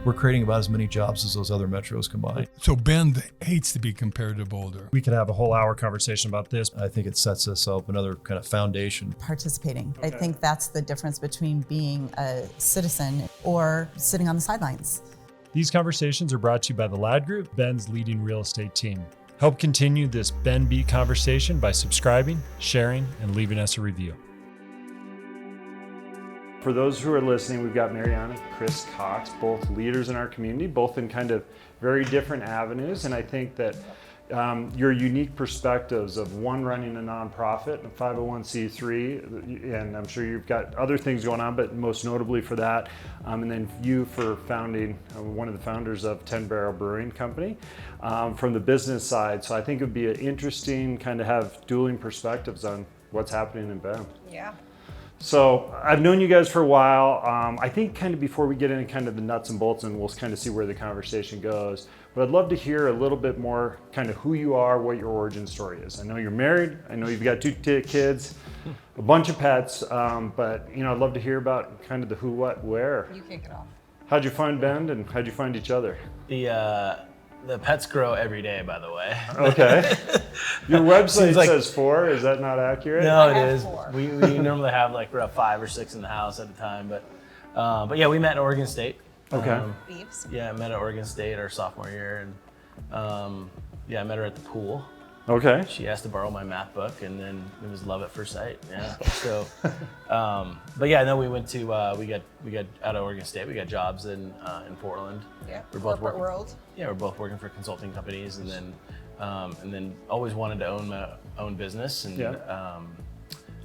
we're creating about as many jobs as those other metros combined. So Bend hates to be compared to Boulder. We could have a whole hour conversation about this. I think it sets us up another kind of foundation. Participating. I think that's the difference between being a citizen or sitting on the sidelines. These conversations are brought to you by the Lad Group, Bend's leading real estate team. Help continue this Bend Beat conversation by subscribing, sharing, and leaving us a review. For those who are listening, we've got Marianne and Chris Cox, both leaders in our community, both in kind of very different avenues. And I think that your unique perspectives of one running a nonprofit, a 501c3, and I'm sure you've got other things going on, but most notably for that, and then you for founding one of the founders of 10 Barrel Brewing Company from the business side. So I think it would be interesting kind of have dueling perspectives on what's happening in Bend. Yeah. So I've known you guys for a while. I think kind of before we get into kind of the nuts and bolts, and we'll kind of see where the conversation goes, but I'd love to hear a little bit more kind of who you are, what your origin story is. I know you're married. I know you've got 2 kids, a bunch of pets, but you know, I'd love to hear about kind of the who, what, where. You kick it off. How'd you find Bend and how'd you find each other? The pets grow every day, by the way. Okay. Your website says 4. Is that not accurate? No, it have is. 4. We normally have like around 5 or 6 in the house at a time, but yeah, we met in Oregon State. Okay. Beeves. Yeah, I met at Oregon State our sophomore year, and yeah, I met her at the pool. Okay. She asked to borrow my math book, and then it was love at first sight. Yeah. So, but yeah, then we went to we got out of Oregon State. We got jobs in Portland. Yeah. We're both Corporate working. world. Yeah, we're both working for consulting companies, and then always wanted to own my own business. And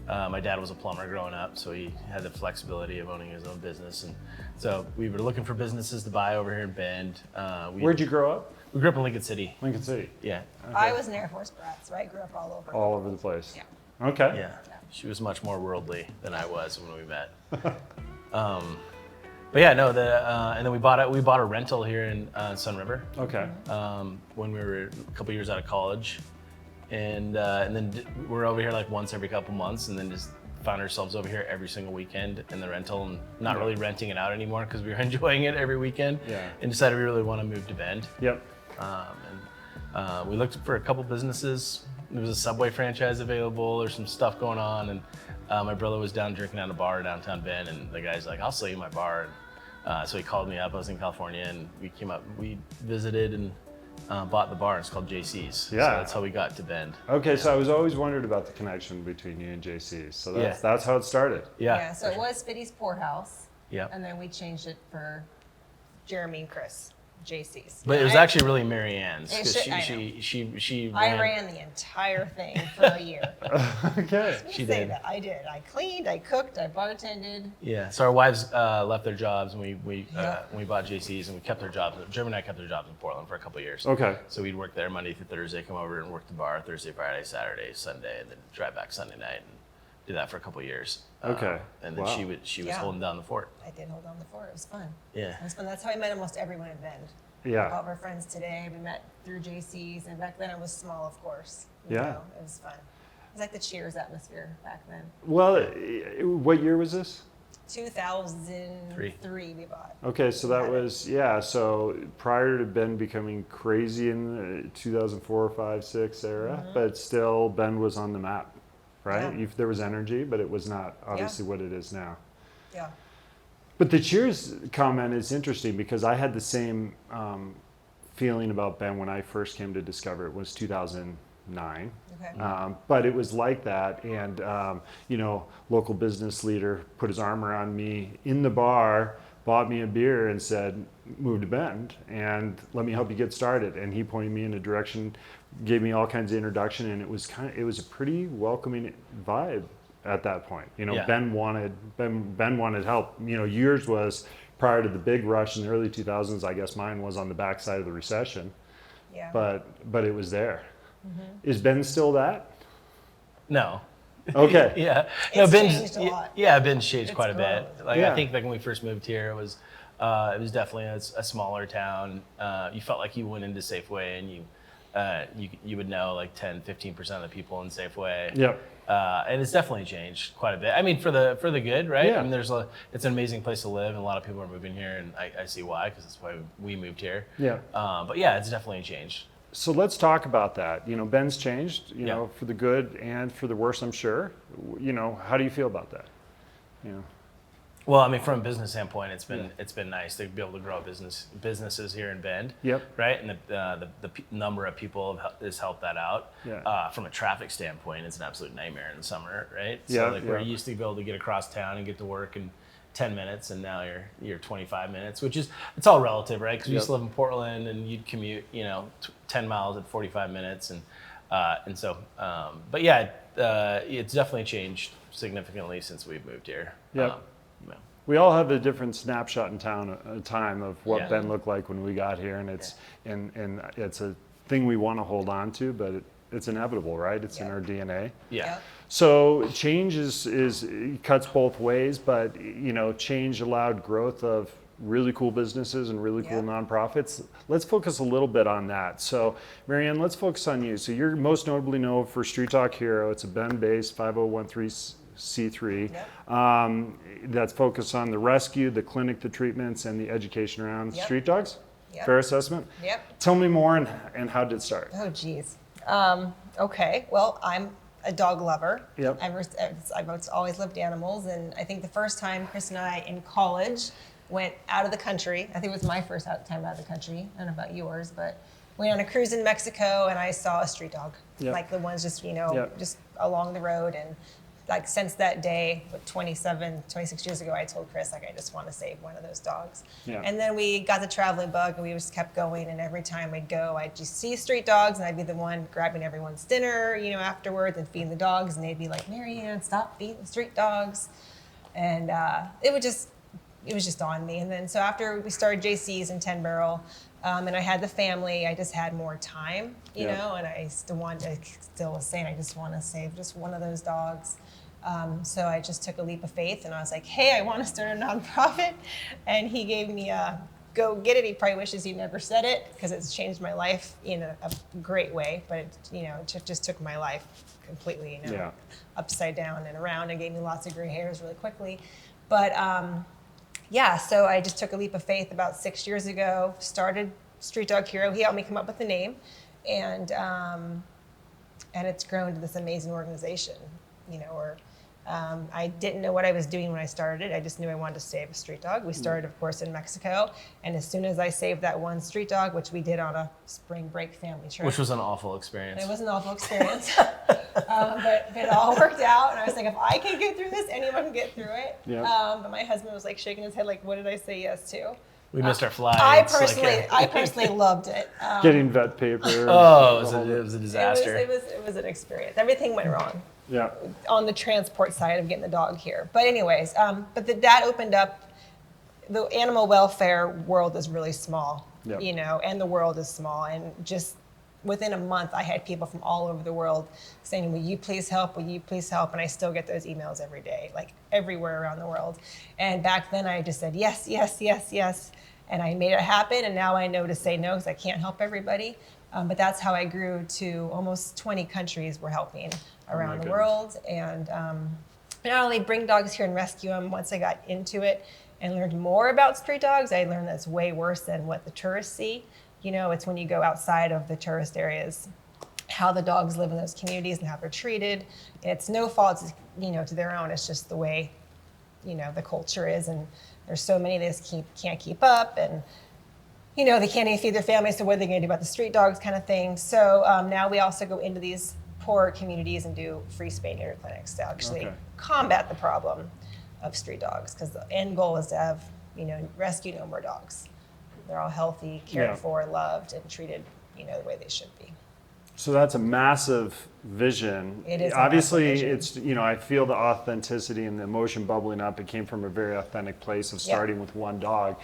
my dad was a plumber growing up, so he had the flexibility of owning his own business. And so we were looking for businesses to buy over here in Bend. Where'd you grow up? We grew up in Lincoln City. Lincoln City. Yeah. Okay. I was an Air Force brat, so I grew up all over. All over the place. Yeah. Okay. Yeah. She was much more worldly than I was when we met. But yeah, no. And then we bought a rental here in Sun River. Okay. When we were a couple years out of college, and then we're over here like once every couple months, and then just found ourselves over here every single weekend in the rental, and not really renting it out anymore because we were enjoying it every weekend. Yeah. And decided we really want to move to Bend. Yep. And we looked for a couple businesses. There was a Subway franchise available. There's some stuff going on, and my brother was down drinking at a bar downtown Bend, and the guy's like, "I'll sell you my bar." And so he called me up. I was in California, and we came up. We visited and bought the bar. It's called JC's. Yeah. So that's how we got to Bend. Okay, so I was always wondered about the connection between you and JC's. So that's how it started. Yeah. Yeah. So it was Spitty's Poorhouse. Yeah. And then we changed it for Jeremy and Chris, JC's. But it was actually really Marianne's. It 'Cause should- she I ran the entire thing for a year. Okay. She Say did. that. I did. I cleaned, I cooked, I bartended. Yeah. So our wives left their jobs, and we Yeah. when we bought JC's, and we kept their jobs. Jeremy and I kept their jobs in Portland for a couple of years. Okay. So we'd work there Monday through Thursday, come over and work the bar Thursday, Friday, Saturday, Sunday, and then drive back Sunday night and do that for a couple of years. Okay. And then Wow. she was Yeah. holding down the fort. I did hold on the fort. It was fun. Yeah. It was fun. That's how I met almost everyone in Bend. All Yeah. of our friends today, we met through JC's, and back then I was small, of course. Yeah. It was fun. It was like the Cheers atmosphere back then. Well, what year was this? 2003 we bought. Okay, so that was, so prior to Ben becoming crazy in the 2004, 5, 6 era, but still Ben was on the map, right? Yeah. There was energy, but it was not obviously what it is now. Yeah. But the Cheers comment is interesting because I had the same feeling about Ben when I first came to discover it was 2009. Okay. But it was like that, and local business leader put his arm around me in the bar, bought me a beer, and said, "Move to Bend, and let me help you get started." And he pointed me in a direction, gave me all kinds of introduction, and it was a pretty welcoming vibe at that point. Yeah. Ben wanted help. Yours was prior to the big rush in the early 2000s. I guess mine was on the backside of the recession. Yeah. But it was there. Is Ben still that? No. Okay. Yeah. It's Ben's changed a lot. Yeah, Ben's changed It's quite a bit. grown. Like Yeah. I think like when we first moved here, it was definitely a smaller town. You felt like you went into Safeway and you would know like 10, 15% of the people in Safeway. Yep. And it's definitely changed quite a bit. I mean, for the good, right? Yeah. I mean, it's an amazing place to live, and a lot of people are moving here, and I see why, because that's why we moved here. Yeah. But yeah, it's definitely changed. So let's talk about that. You know, Ben's changed, you Yeah. know, for the good and for the worse, I'm sure. You know, how do you feel about that? You know, Well, I mean, from a business standpoint, it's been nice to be able to grow businesses here in Bend. Yep. Right, and the number of people has helped that out. Yeah. From a traffic standpoint, it's an absolute nightmare in the summer, right? Yeah, So like we're yeah. used to be able to get across town and get to work in 10 minutes, and now you're 25 minutes, which is, it's all relative, right? Because we used to live in Portland, and you'd commute, 10 miles at 45 minutes, and so, but yeah, it's definitely changed significantly since we've moved here. Yep. Yeah. we all have a different snapshot in time of what Yeah. Ben looked like when we got here, and it's and it's a thing we want to hold on to, but it's inevitable, right? It's in our DNA. Yeah. So change is cuts both ways, but change allowed growth of really cool businesses and really cool nonprofits. Let's focus a little bit on that. So Marianne, let's focus on you. So you're most notably known for Street Talk Hero. It's a Bend-based 5013C3 that's focused on the rescue, the clinic, the treatments, and the education around street dogs. Fair assessment? Yep. Tell me more and how did it start? Oh, geez. Okay. Well, I'm a dog lover. Yep. I've always loved animals, and I think the first time Chris and I in college went out of the country, I think it was my first time out of the country. I don't know about yours, but went on a cruise in Mexico, and I saw a street dog, like the ones just just along the road. And like since that day, 26 years ago, I told Chris, like, I just want to save one of those dogs. Yeah. And then we got the traveling bug, and we just kept going. And every time we'd go, I'd just see street dogs, and I'd be the one grabbing everyone's dinner, afterwards, and feeding the dogs. And they'd be like, Marianne, stop feeding the street dogs. And it was just on me. And then so after we started JC's in 10 Barrel, and I had the family, I just had more time, and I still was saying, I just want to save just one of those dogs. So I just took a leap of faith, and I was like, hey, I want to start a nonprofit. And he gave me a go get it. He probably wishes he never said it, because it's changed my life in a great way. But it just took my life completely, upside down and around, and gave me lots of gray hairs really quickly. But so I just took a leap of faith about 6 years ago, started Street Dog Hero. He helped me come up with the name, and it's grown to this amazing organization, I didn't know what I was doing when I started. I just knew I wanted to save a street dog. We started, of course, in Mexico, and as soon as I saved that one street dog, which we did on a spring break family trip. Which was an awful experience. It was an awful experience, but it all worked out, and I was like, if I can get through this, anyone can get through it. Yeah. But my husband was like shaking his head like, what did I say yes to? We missed our flights. I personally loved it. Getting vet paper. Oh, it was a disaster. It was an experience. Everything went wrong. Yeah. On the transport side of getting the dog here. But anyways, that opened up, the animal welfare world is really small, and the world is small. And just within a month, I had people from all over the world saying, will you please help? Will you please help? And I still get those emails every day, like everywhere around the world. And back then I just said, yes, yes, yes, yes. And I made it happen. And now I know to say no, because I can't help everybody. But that's how I grew to almost 20 countries we're helping around the world. And not only bring dogs here and rescue them, once I got into it and learned more about street dogs, I learned that's way worse than what the tourists see. It's when you go outside of the tourist areas, how the dogs live in those communities and how they're treated. It's no fault, to their own. It's just the way, the culture is. And there's so many they just can't keep up. And they can't even feed their families, so what are they going to do about the street dogs kind of thing? So now we also go into these poor communities and do free spay neuter clinics to actually combat the problem of street dogs, because the end goal is to have, rescue no more dogs. They're all healthy, cared for, loved, and treated, the way they should be. So that's a massive vision. It is. Obviously, a massive vision. it's, I feel the authenticity and the emotion bubbling up. It came from a very authentic place of starting with one dog.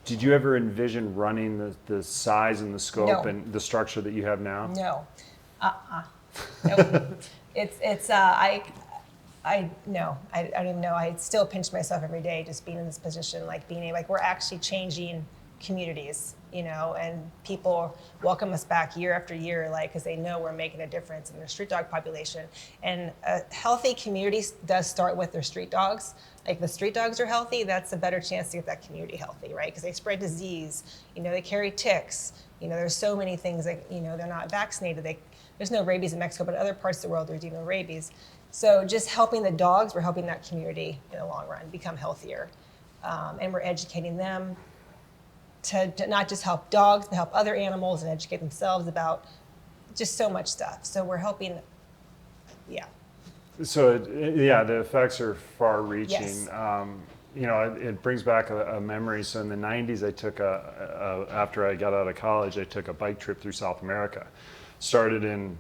Did you ever envision running the size and the scope and the structure that you have now? No. Nope. I don't even know. I still pinch myself every day just being in this position, like we're actually changing communities, and people welcome us back year after year, because they know we're making a difference in their street dog population. And a healthy community does start with their street dogs. Like the street dogs are healthy, that's a better chance to get that community healthy, right? Because they spread disease, they carry ticks, there's so many things that, they're not vaccinated. There's no rabies in Mexico, but in other parts of the world there's rabies. So just helping the dogs, we're helping that community in the long run become healthier. And we're educating them to not just help dogs, but help other animals and educate themselves about just so much stuff. So we're helping, yeah. So, the effects are far-reaching. Yes. It brings back a memory. So in the 90s, I took after I got out of college, I took a bike trip through South America. Started in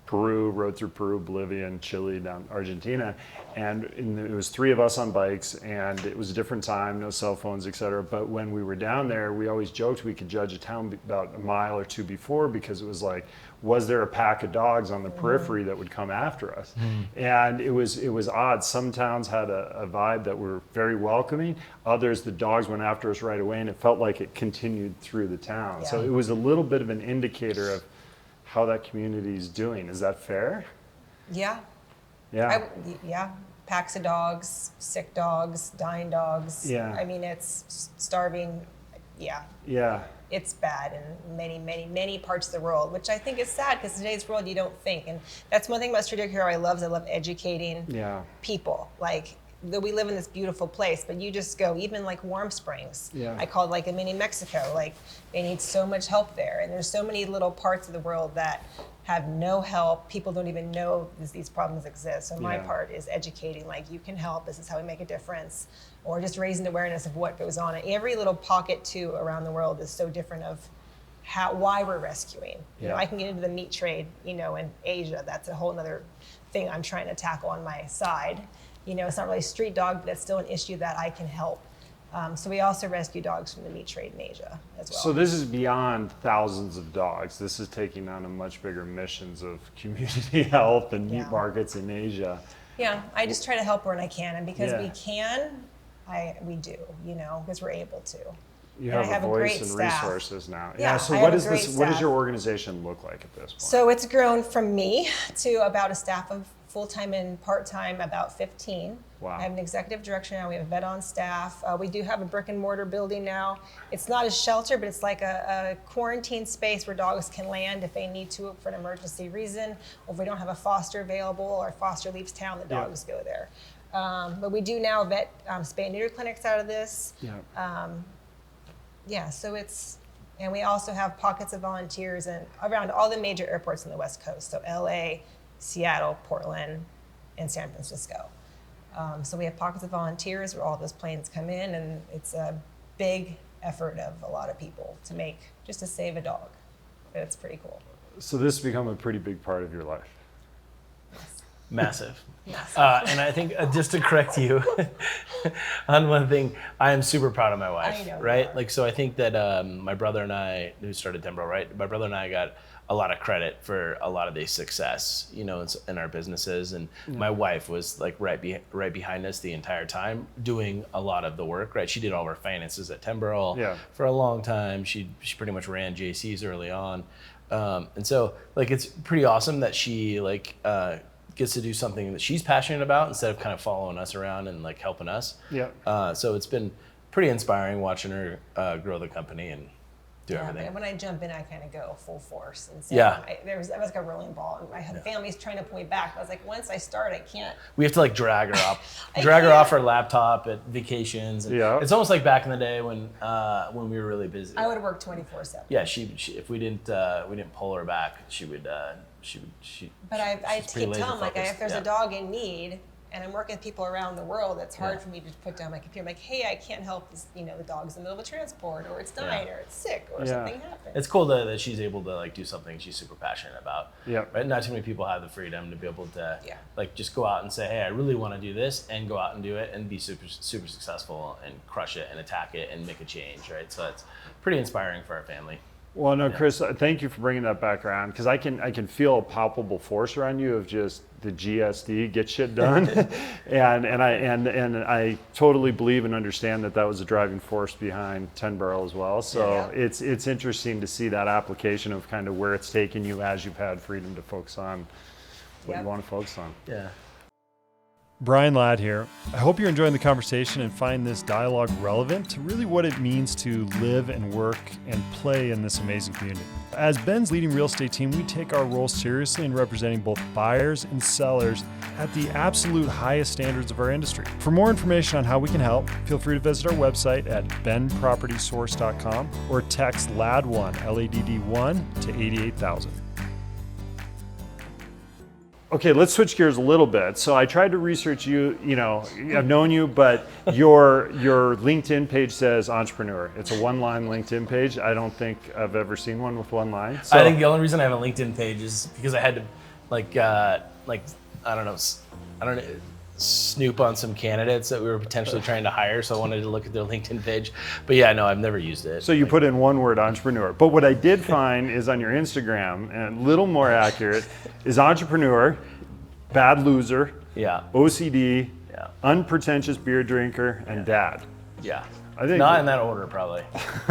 Peru, rode through Peru, Bolivia, and Chile, down Argentina. And it was 3 of us on bikes, and it was a different time, no cell phones, et cetera. But when we were down there, we always joked we could judge a town about a mile or 2 before, because it was like, was there a pack of dogs on the periphery that would come after us? And it was odd. Some towns had a vibe that were very welcoming. Others, the dogs went after us right away, and it felt like it continued through the town. Yeah. So it was a little bit of an indicator of how that community is doing. Is that fair? Yeah. Yeah. Yeah. Packs of dogs, sick dogs, dying dogs. Yeah. I mean, it's starving. Yeah. Yeah. It's bad in many, many, many parts of the world, which I think is sad, because today's world you don't think. And that's one thing about Street Dog Hero I love educating people. Though we live in this beautiful place, but you just go, even like Warm Springs, I call it like a mini Mexico. They need so much help there. And there's so many little parts of the world that have no help. People don't even know these problems exist. So my part is educating, you can help, this is how we make a difference. Or just raising awareness of what goes on. And every little pocket too around the world is so different of why we're rescuing. I can get into the meat trade, in Asia. That's a whole other thing I'm trying to tackle on my side. It's not really street dog, but it's still an issue that I can help. So we also rescue dogs from the meat trade in Asia as well. So this is beyond thousands of dogs. This is taking on a much bigger missions of community health and meat markets in Asia. Yeah, I just try to help when I can. And because we can, we do, because we're able to. You And have I a voice and staff. resources now. Yeah, So I what have is a great this? What does staff. your organization look like at this point? So it's grown from me to about a staff of full-time and part-time, about 15. Wow. I have an executive director now. We have a vet on staff. We do have a brick and mortar building now. It's not a shelter, but it's like a quarantine space where dogs can land if they need to for an emergency reason, or if we don't have a foster available or foster leaves town, the dogs go there. But we do now vet spay and neuter clinics out of this. So and we also have pockets of volunteers around all the major airports in the West Coast. So LA, Seattle, Portland, and San Francisco. So we have pockets of volunteers where all those planes come in, and it's a big effort of a lot of people to save a dog. But it's pretty cool. So this has become a pretty big part of your life. Massive. And I think just to correct you on one thing, I am super proud of my wife, I know right? So I think that my brother and I, who started Tembro, right? My brother and I got a lot of credit for a lot of the success, in our businesses. And my wife was right behind us the entire time, doing a lot of the work, right? She did all of our finances at Tembro for a long time. She pretty much ran JC's early on. And so it's pretty awesome that she gets to do something that she's passionate about instead of kind of following us around and helping us. So it's been pretty inspiring watching her grow the company and do everything. And when I jump in, I kind of go full force. And so I was like a rolling ball, and my family's trying to pull me back. I was like, once I start, I can't. We have to drag her off her laptop at vacations. And it's almost like back in the day when we were really busy. I would work 24/7. Yeah, she if we didn't pull her back, she would. But I keep telling them, if there's a dog in need, and I'm working with people around the world, it's hard for me to put down my computer. I'm like, hey, I can't help this, the dog's in the middle of a transport, or it's dying, or it's sick, or something happened. It's cool that she's able to do something she's super passionate about. Right? Not too many people have the freedom to be able to just go out and say, hey, I really want to do this, and go out and do it, and be super, super successful, and crush it, and attack it, and make a change, right? So it's pretty inspiring for our family. Well, no, Chris, thank you for bringing that back around, because I can feel a palpable force around you of just the GSD, get shit done, and I totally believe and understand that was a driving force behind 10 Barrel as well. So it's interesting to see that application of kind of where it's taken you as you've had freedom to focus on what you want to focus on. Yeah. Brian Ladd here. I hope you're enjoying the conversation and find this dialogue relevant to really what it means to live and work and play in this amazing community. As Ben's leading real estate team, we take our role seriously in representing both buyers and sellers at the absolute highest standards of our industry. For more information on how we can help, feel free to visit our website at benpropertysource.com or text LADD1, LADD1 to 88,000. Okay, let's switch gears a little bit. So I tried to research you, I've known you, but your LinkedIn page says entrepreneur. It's a one-line LinkedIn page. I don't think I've ever seen one with one line. So I think the only reason I have a LinkedIn page is because I had to snoop on some candidates that we were potentially trying to hire, so I wanted to look at their LinkedIn page. But yeah, no, I've never used it. So you put in one word, entrepreneur. But what I did find is on your Instagram, and a little more accurate, is entrepreneur, bad loser, OCD, unpretentious beer drinker, and dad. Yeah. I think not in that order, probably.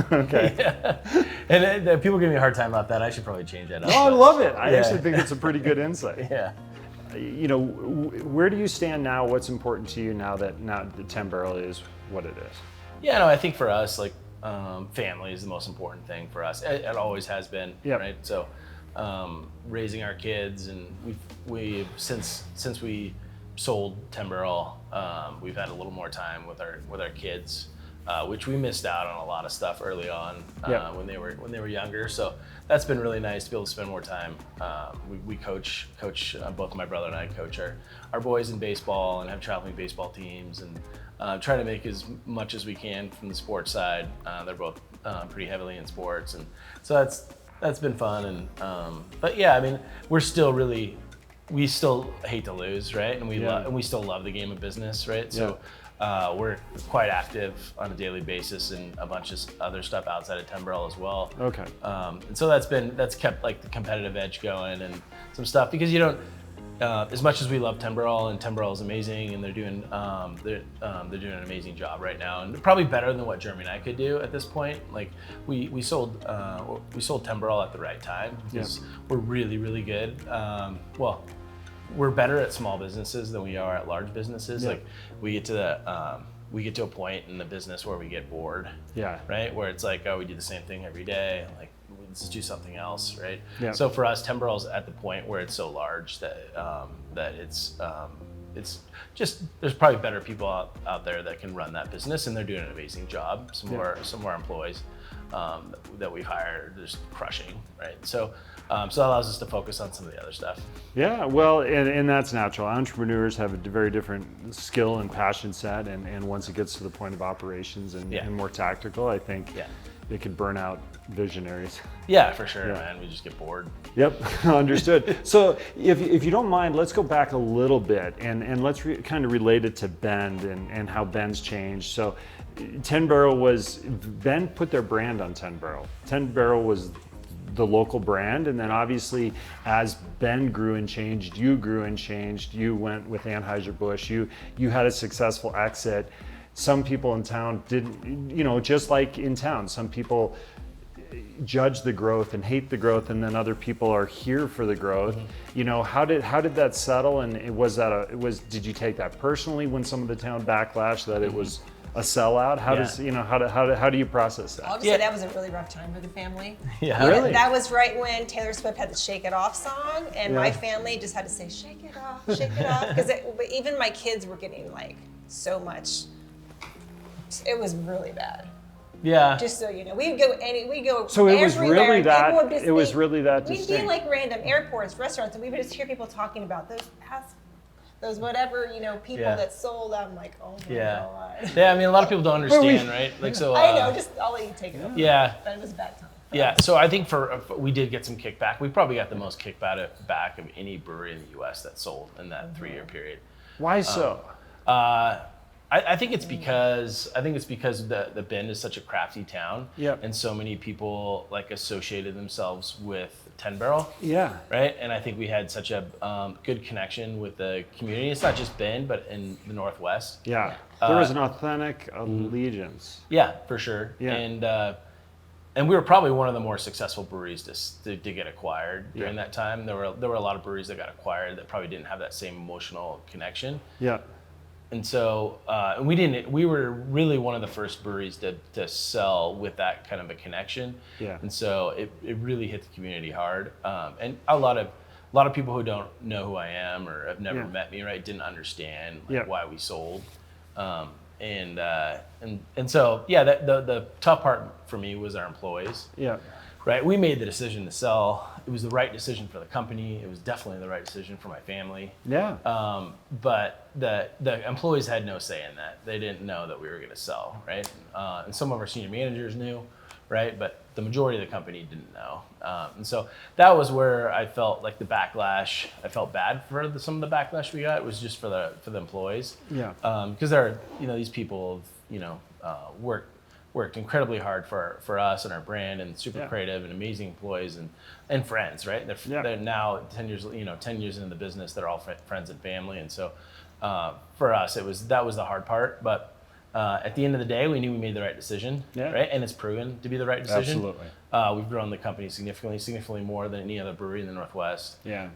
Okay. And people give me a hard time about that. I should probably change that up. No, I love it. I actually think it's a pretty good insight. Yeah. Where do you stand now? What's important to you now that the 10 Barrel is what it is? Yeah, no, I think for us, family is the most important thing for us. It always has been, right? So, raising our kids, and we've since we sold 10 Barrel, we've had a little more time with our kids, which we missed out on a lot of stuff early on when they were younger. So that's been really nice to be able to spend more time. We coach both my brother and I coach our boys in baseball and have traveling baseball teams, and try to make as much as we can from the sports side. They're both pretty heavily in sports, and so that's been fun. And but yeah, I mean, we still hate to lose, right? And we still love the game of business, right? So we're quite active on a daily basis in a bunch of other stuff outside of 10 Barrel as well. Okay. And so that's kept the competitive edge going and some stuff, because you don't, as much as we love 10 Barrel, and 10 Barrel is amazing, and they're doing an amazing job right now, and probably better than what Jeremy and I could do at this point. We sold 10 Barrel at the right time, because we're really, really good. We're better at small businesses than we are at large businesses. We get to a point in the business where we get bored. Yeah. Right? Where it's we do the same thing every day. Let's do something else, right? Yeah. So for us, 10 Barrel's at the point where it's so large that it's just, there's probably better people out there that can run that business, and they're doing an amazing job. Some of our employees that we've hired are just crushing, right? So that allows us to focus on some of the other stuff. Yeah, well, and that's natural. Entrepreneurs have a very different skill and passion set, and once it gets to the point of operations and more tactical, I think it could burn out visionaries. Yeah, for sure, man. We just get bored. Yep, understood. So if you don't mind, let's go back a little bit, and let's kind of relate it to Bend and how Bend's changed. So 10 Barrel Ben put their brand on 10 Barrel. 10 Barrel was the local brand, and then obviously as Ben grew and changed, you grew and changed. You went with Anheuser-Busch. You had a successful exit. Some people in town didn't, just like in town, some people judge the growth and hate the growth, and then other people are here for the growth. Mm-hmm. How did that settle? And did you take that personally when some of the town backlash that it was a sellout? How do you process that? Obviously, that was a really rough time for the family. Yeah, really. That was right when Taylor Swift had the "Shake It Off" song, and my family just had to say "Shake it off, shake it off," because even my kids were getting so much. It was really bad. Yeah. Just so you know, we'd go. So it was really that. It was really that. We'd be in random airports, restaurants, and we would just hear people talking about those whatever people that sold. I'm like, oh my god. Yeah, I mean, a lot of people don't understand, right? I know. I'll let you take it over. Yeah. But it was a bad time. Yeah. So I think we did get some kickback. We probably got the most kickback of any brewery in the U.S. that sold in that 3-year period. Why so? I think it's because the Bend is such a crafty town, Yep. and so many people like associated themselves with 10 Barrel. Yeah. Right, and I think we had such a good connection with the community. It's not just Bend, but in the Northwest. Yeah. There was an authentic allegiance. Yeah, for sure. Yeah. And we were probably one of the more successful breweries to get acquired during Yeah. that time. There were a lot of breweries that got acquired that probably didn't have that same emotional connection. Yeah. And so, we were really one of the first breweries to sell with that kind of a connection. Yeah. And so it really hit the community hard. And a lot of people who don't know who I am or have never Yeah. met me, right, didn't understand Yeah. why we sold. And so, yeah, the tough part for me was our employees. Yeah. Right, we made the decision to sell. It was the right decision for the company. It was definitely the right decision for my family. Yeah. But the employees had no say in that. They didn't know that we were going to sell, right? And some of our senior managers knew, right? But the majority of the company didn't know. And so that was where I felt like the backlash. I felt bad for some of the backlash we got. It was just for the employees. Yeah. Because these people, worked incredibly hard for us and our brand, and super Yeah. creative and amazing employees and friends, right? They're now 10 years into the business. They're all friends and family, and so for us, that was the hard part. But at the end of the day, we knew we made the right decision, Yeah. right? And it's proven to be the right decision. Absolutely. We've grown the company significantly more than any other brewery in the Northwest. Yeah.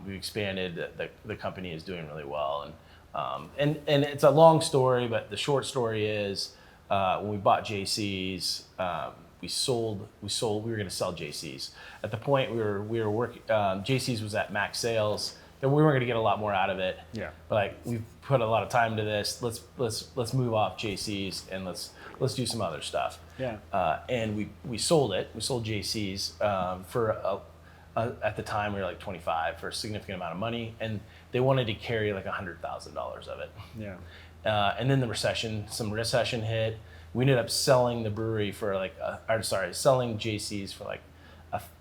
We've expanded. The company is doing really well, and it's a long story, but the short story is. When we bought JC's, we were going to sell JC's. At the point we were working, JC's was at max sales, and we weren't going to get a lot more out of it. Yeah. But like, we've put a lot of time to this. Let's move off JC's and let's do some other stuff. Yeah. And we sold it. We sold JC's for at the time we were like 25 for a significant amount of money, and they wanted to carry like $100,000 of it. Yeah. And then some recession hit. We ended up selling the brewery for selling JC's for like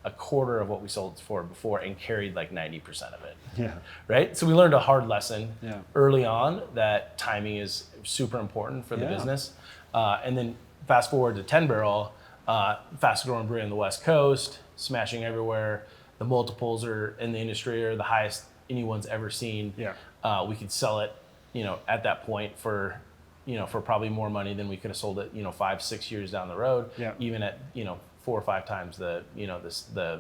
a quarter of what we sold it for before, and carried like 90% of it. Yeah. Right? So we learned a hard lesson Yeah. early on that timing is super important for the Yeah. business. And then fast forward to 10 Barrel, fastest growing brewery on the West Coast, smashing everywhere. The multiples are in the industry are the highest anyone's ever seen. Yeah. We could sell it, at that point for probably more money than we could have sold it, 5-6 years down the road. Yeah. Even at, 4 or 5 times the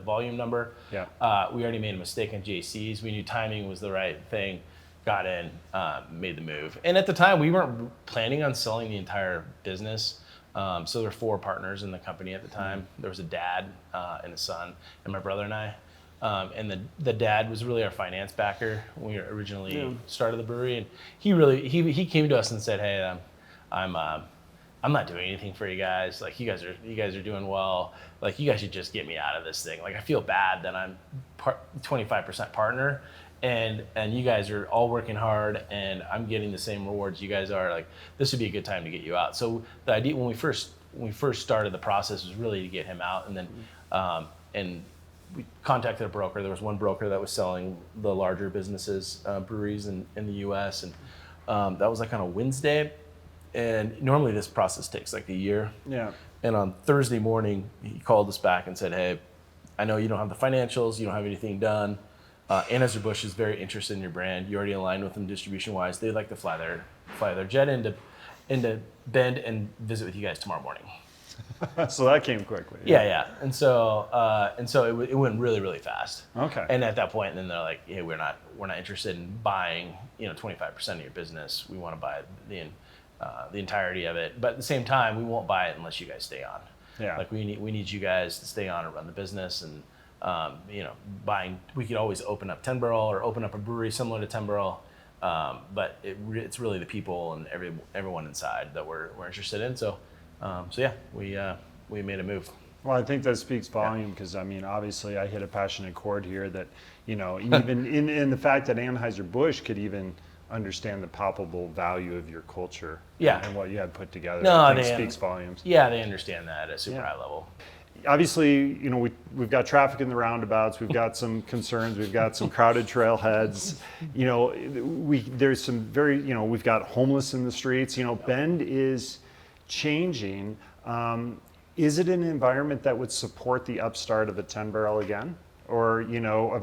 volume number. Yeah. We already made a mistake on JC's. We knew timing was the right thing. Got in, made the move. And at the time, we weren't planning on selling the entire business. So there were 4 partners in the company at the time. There was a dad and a son, and my brother and I. And the dad was really our finance backer when we originally started the brewery, and he came to us and said, "Hey, I'm not doing anything for you guys. Like you guys are doing well. Like you guys should just get me out of this thing. Like I feel bad that I'm 25% partner, and you guys are all working hard, and I'm getting the same rewards you guys are. Like this would be a good time to get you out." So the idea when we first started the process was really to get him out, and then and we contacted a broker. There was one broker that was selling the larger businesses, breweries in the U.S. And that was like on a Wednesday. And normally this process takes like a year. Yeah. And on Thursday morning, he called us back and said, "Hey, I know you don't have the financials. You don't have anything done. Anheuser-Busch is very interested in your brand. You already aligned with them distribution-wise. They'd like to fly their jet into Bend and visit with you guys tomorrow morning." So that came quickly. Yeah. And so it went really, really fast. Okay. And at that point, then they're like, "Hey, we're not interested in buying 25% of your business. We want to buy the entirety of it. But at the same time, we won't buy it unless you guys stay on. Yeah. Like we need you guys to stay on and run the business. And buying, we could always open up 10 Barrel or open up a brewery similar to 10 Barrel. But it's really the people and everyone inside that we're interested in. So yeah, we made a move. Well, I think that speaks volume because, I mean, obviously I hit a passionate chord here that, even in the fact that Anheuser-Busch could even understand the palpable value of your culture Yeah. and what you had put together. No, I think speaks volumes. Yeah, they understand that at a super high level. obviously, we've got traffic in the roundabouts, we've got some concerns, we've got some crowded trailheads, there's some very, we've got homeless in the streets, Bend is changing. Is it an environment that would support the upstart of a 10 Barrel again? Or, of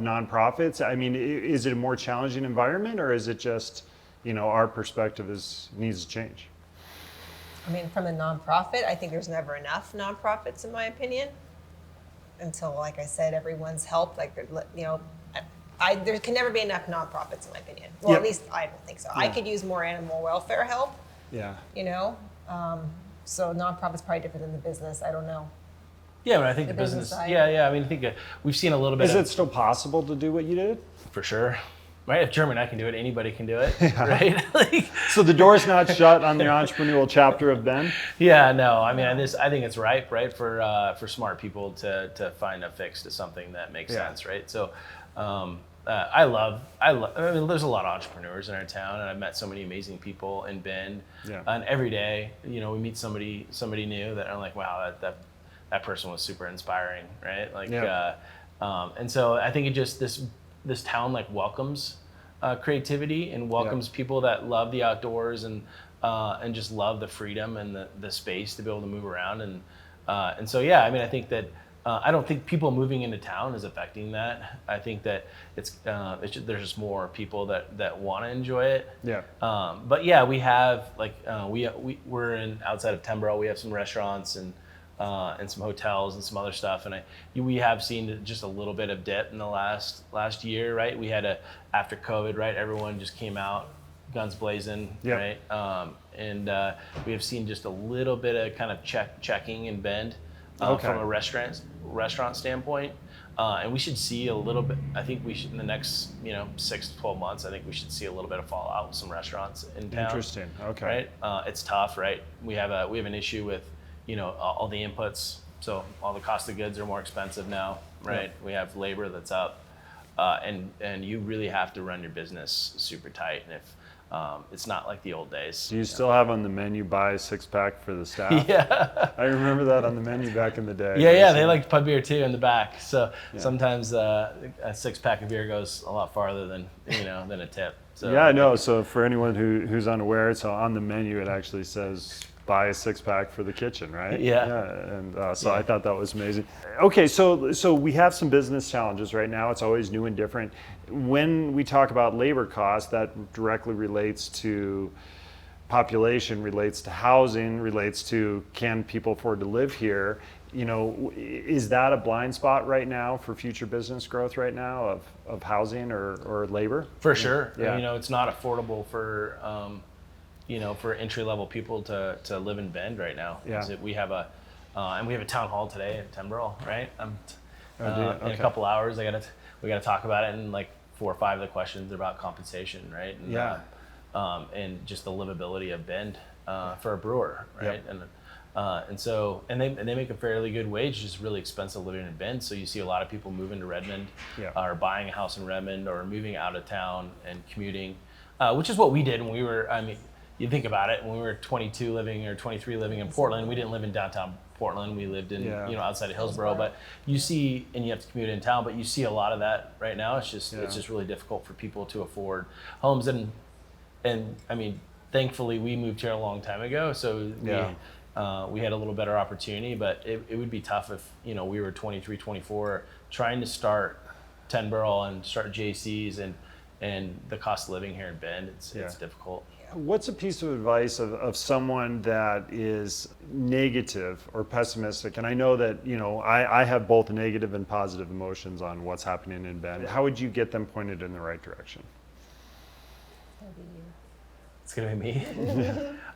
nonprofits? I mean, is it a more challenging environment, or is it just, our perspective needs to change? I mean, from a nonprofit, I think there's never enough nonprofits, in my opinion, until, like I said, everyone's helped. Like, there can never be enough nonprofits, in my opinion. Well, Yep. At least I don't think so. Yeah. I could use more animal welfare help. Yeah. So nonprofit's probably different than the business. I don't know. Yeah, but I think The the business business. side. Yeah. I mean, I think we've seen a little bit. Is it still possible to do what you did? For sure? Right. If Jeremy and I can do it, anybody can do it. Right. So the door's not shut on the entrepreneurial chapter of Bend? Yeah. No. I mean, I think it's ripe, right, for smart people to find a fix to something that makes sense, right? So. I mean, there's a lot of entrepreneurs in our town, and I've met so many amazing people in Bend. Yeah. And every day, we meet somebody new that are like, wow, that person was super inspiring, right? Like, and so I think it just this town like welcomes creativity and welcomes people that love the outdoors and just love the freedom and the space to be able to move around and so I mean, I think that. I don't think people moving into town is affecting that. I think that there's just more people that want to enjoy it. Yeah. But we have we're in outside of 10 Barrel. We have some restaurants and some hotels and some other stuff. And we have seen just a little bit of dip in the last year, right? We had after COVID, right? Everyone just came out, guns blazing, right? And we have seen just a little bit of kind of checking in Bend. From a restaurant standpoint, and we should see a little bit. I think we should in the next 6 to 12 months. I think we should see a little bit of fallout with some restaurants in town. Interesting. Okay. Right. It's tough, right? We have an issue with all the inputs. So all the cost of goods are more expensive now, right? We have labor that's up, and you really have to run your business super tight. And if it's not like the old days. Do you still have on the menu buy a 6-pack for the staff? Yeah. I remember that on the menu back in the day. Yeah, they like pub beer too in the back. So sometimes a 6-pack of beer goes a lot farther than than a tip. So Yeah, I know. So for anyone who's unaware, so on the menu it actually says buy a 6-pack for the kitchen, right? And so I thought that was amazing. Okay, so we have some business challenges right now. It's always new and different. When we talk about labor costs, that directly relates to population, relates to housing, relates to can people afford to live here. Is that a blind spot right now for future business growth right now of housing or labor? For sure. Yeah. It's not affordable for for entry-level people to live in Bend right now. Yeah. We have and we have a town hall today at 10 Barrel, right? In Okay. a couple hours, we gotta talk about it, and like 4 or 5 of the questions are about compensation, right? And, and just the livability of Bend for a brewer, right? Yep. And they make a fairly good wage, just really expensive living in Bend. So you see a lot of people moving to Redmond, or buying a house in Redmond, or moving out of town and commuting, which is what we did when we were. I mean, you think about it, when we were 22 living or 23 living in Portland, we didn't live in downtown Portland. We lived in outside of Hillsborough. But you see, and you have to commute in town. But you see a lot of that right now. It's just really difficult for people to afford homes. And I mean, thankfully we moved here a long time ago, so we had a little better opportunity. But it would be tough if we were 23, 24, trying to start 10 Barrel and start JCs and the cost of living here in Bend. It's difficult. What's a piece of advice of someone that is negative or pessimistic? And I know that, I have both negative and positive emotions on what's happening in Bend. How would you get them pointed in the right direction? It's gonna be me.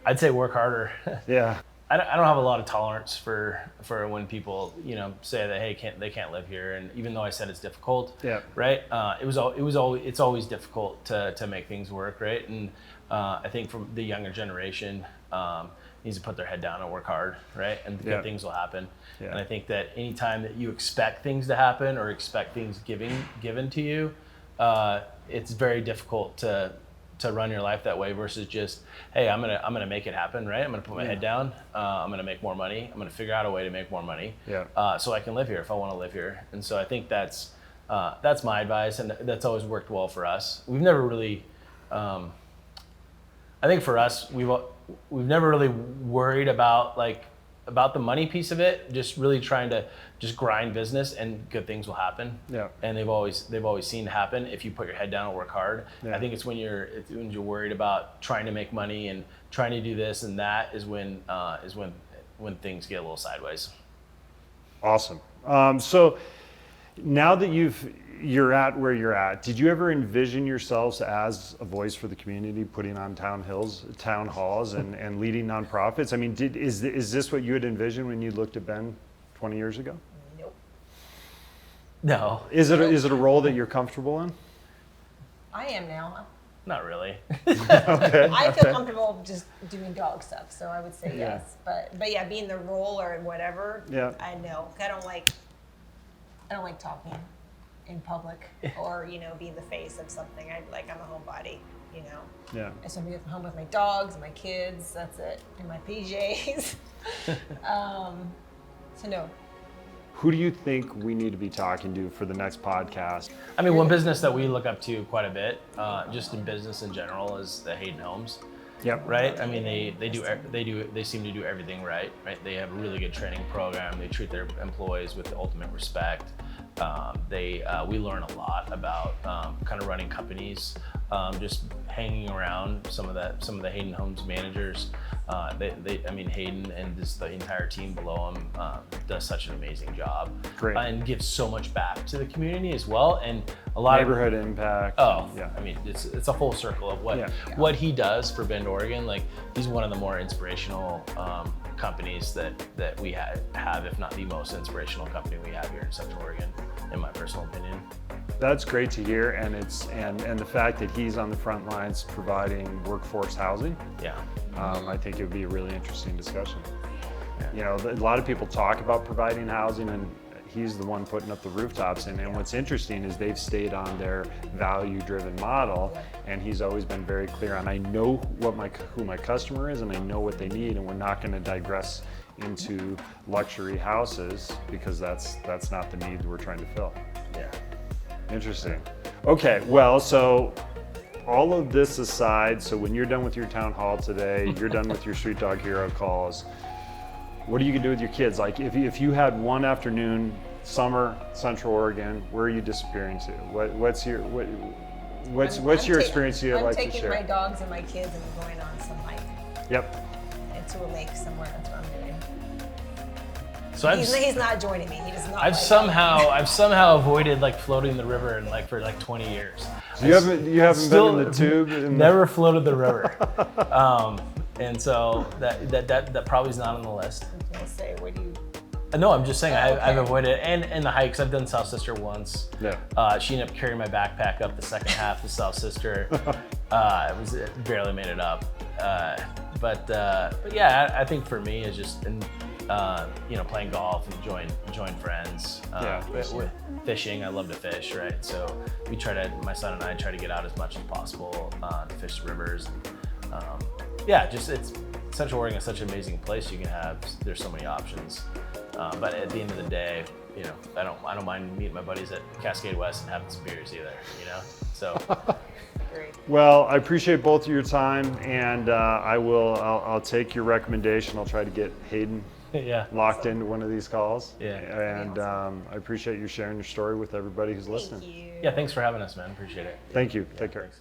I'd say work harder. Yeah. I don't have a lot of tolerance for when people say that they can't live here, and even though I said it's difficult, right? It's always difficult to make things work, right? And I think from the younger generation needs to put their head down and work hard, right? And good things will happen. And I think that anytime that you expect things to happen or expect things given to you, it's very difficult to to run your life that way versus just, hey, I'm gonna make it happen, right? I'm gonna put my head down. I'm gonna make more money. I'm gonna figure out a way to make more money, so I can live here if I want to live here. And so I think that's my advice, and that's always worked well for us. We've never really, I think for us, we've never really worried about the money piece of it. Just really trying to just grind business, and good things will happen. Yeah. And they've always seen it happen if you put your head down and work hard. Yeah. I think it's when you're worried about trying to make money and trying to do this and that is when things get a little sideways. Awesome. So now that you're at where you're at, did you ever envision yourselves as a voice for the community, putting on town halls and leading nonprofits? I mean, is this what you had envisioned when you looked at Ben 20 years ago? Nope. No. Is it a role that you're comfortable in? I am now. Not really. Okay. I feel comfortable just doing dog stuff, so I would say yes. But yeah, being the role or whatever. Yeah. I know. I don't like talking in public or being the face of something. I'm a homebody. Yeah. I spend home with my dogs and my kids. That's it. In my PJs. So no. Who do you think we need to be talking to for the next podcast? I mean, one business that we look up to quite a bit, just in business in general, is the Hayden Homes. Yep. Right. I mean, they seem to do everything right. Right. They have a really good training program. They treat their employees with the ultimate respect. We learn a lot about kind of running companies, just hanging around some of the Hayden Homes managers. Hayden and the entire team below him does such an amazing job. Great. And gives so much back to the community as well, and a lot neighborhood impact. Oh, yeah. I mean, it's a full circle of what he does for Bend, Oregon. Like, he's one of the more inspirational companies that we have, if not the most inspirational company we have here in Central Oregon, in my personal opinion. That's great to hear, and the fact that he's on the front lines providing workforce housing. Yeah. I think it would be a really interesting discussion. Yeah. A lot of people talk about providing housing, and he's the one putting up the rooftops. And what's interesting is they've stayed on their value-driven model, and he's always been very clear on, I know who my customer is, and I know what they need, and we're not going to digress into luxury houses because that's not the need we're trying to fill. Yeah. Interesting. Okay, well, so all of this aside, so when you're done with your town hall today, you're done with your Street Dog Hero calls, what are you gonna do with your kids? Like, if you had one afternoon, summer, Central Oregon, where are you disappearing to? What's your experience you'd like to share? I'm taking my dogs and my kids and we're going on some hike. Yep. And to a lake somewhere. That's what I'm doing. So he's not joining me. He does not. I've somehow avoided floating the river for 20 years. So you haven't been in the tube? Never floated the river, and so that probably is not on the list. I was gonna say, what do you? No, I'm just saying I've avoided it, and the hikes. I've done South Sister once. Yeah. She ended up carrying my backpack up the second half of South Sister. It barely made it up. But yeah, I think for me it's just playing golf, enjoying friends. With fishing, I love to fish, right? So my son and I try to get out as much as possible to fish the rivers. It's Central Oregon is such an amazing place. There's so many options. But at the end of the day, I don't mind meeting my buddies at Cascade West and having some beers either. So. Great. Well, I appreciate both of your time, and I'll take your recommendation. I'll try to get Hayden locked into one of these calls. Yeah. And I appreciate you sharing your story with everybody who's listening. Thank you. Yeah, thanks for having us, man. Appreciate it. Thank you. Take care. Thanks.